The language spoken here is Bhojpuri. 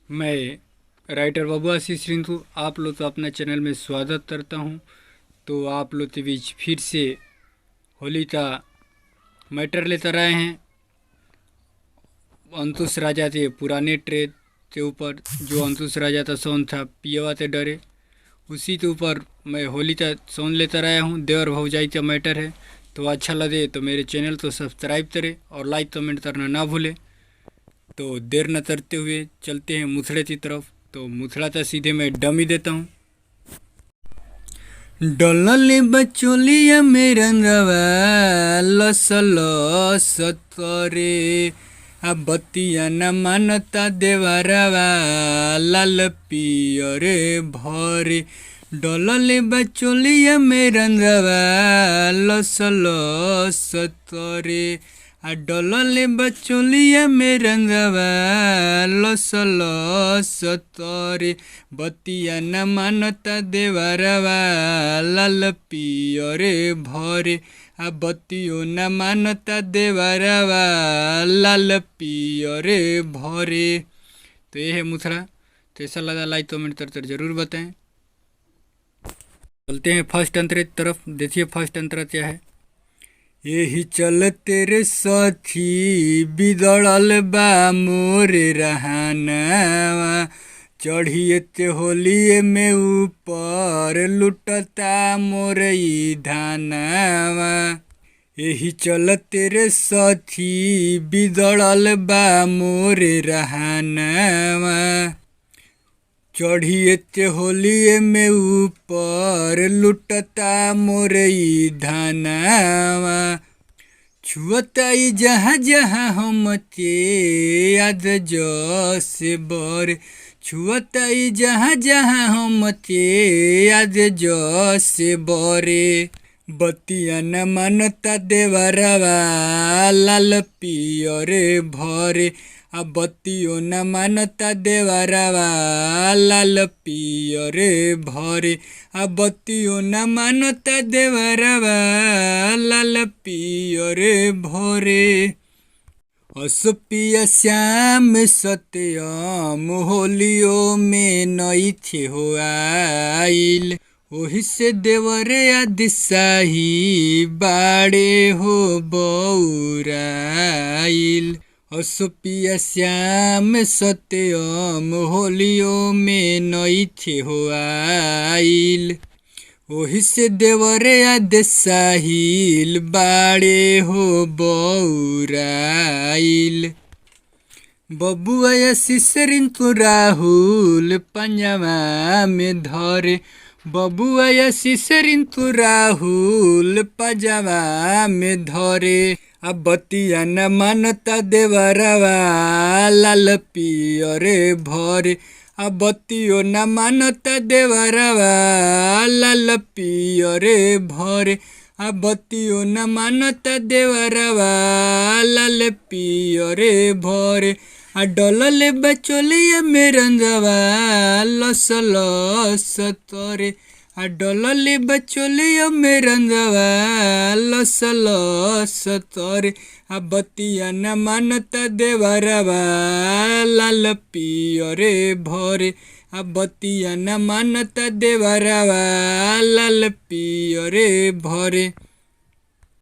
मैं राइटर बाबू आशीष रिंकू आप लोग तो अपना चैनल में स्वागत करता हूँ। तो आप लोग के बीच फिर से होली का मैटर लेकर आए हैं। अंकुश राजा के पुराने ट्रेड के ऊपर, जो अंकुश राजा का सॉन्ग था पियवा ते डरे, उसी के ऊपर मैं होली का सॉन्ग लेकर आया हूँ। देवर भौजाई का मैटर है। तो अच्छा लगे तो मेरे चैनल को सब्सक्राइब करें और लाइक कमेंट करना ना भूलें। तो देर न करते हुए चलते हैं मुथड़े की तरफ। तो मुथड़ा तो सीधे मैं डमी देता हूँ। डलले बचोलिया में रंगवा लस लस तरे, आ बतिया न मानता देवरवा लाल पियरे भरे। डलले बचोलिया में रंगवा लस लस तरे, आ डलले बचोलिया में रंगवा लस लस तरे। बतिया न मानता देवरवा लाल पियरे भरे, आ बतियो न मानता देवरवा लाल पियरे भरे। तो ये है मुथड़ा। कैसा लगा लाइक कमेंट कर जरूर बताएं। चलते हैं फर्स्ट अंतरे की तरफ। देखिए फर्स्ट अंतरा क्या है। यही चल तेरे साथी बिगड़ल बा मोरे रहनवा, चढ़िए ते होलिए में ऊपर लुटता मोरे धानवा। यही चल तेरे साथी बिगड़ल बा मोरे रहनवा, चढ़िए ते होलिए में ऊपर लुटता मोरे धनवा। छुअताई जहाँ जहाँ हम ते आज जसे बर, छुअताई जहाँ जहाँ हम ते आज जसे बरे। बतिया न मानता देवरवा लाल पियरे भरे, आ बतियो न मानता देवरवा लाल पियरे भरे। आ बतियो न मानता देवरवा लाल पियरे भरे। असपिया श्याम सत्यम होलियो में नई थे हो आइल, ओही से देवरे आदिशाही बाड़े हो बौराइल। असपिया श्याम सत्यम होलियो में नई थे हो आइल, ओही से देवरे आदिशाही बाड़े हो बौराइल। बबुआ शिशरिन को राहुल पंजवा में धरे, बबुआ शिशरिन को राहुल पंजवा में धरे। आ बतिया न मानता देवरवा लाल पियरे भरे, आ बतियो न मानता देवरवा लाल पियरे भरे। आ बतियो न मानता देवरवा लाल पियरे भरे। आ डलले बचोलिया में रंगवा लस लस तरे, आ डलले बचोलिया में रंगवा लस लस तरे। आ बतिया न मानता देवरवा लाल पियरे भरे, आ बतिया न मानता देवरवा लाल पियरे भरे।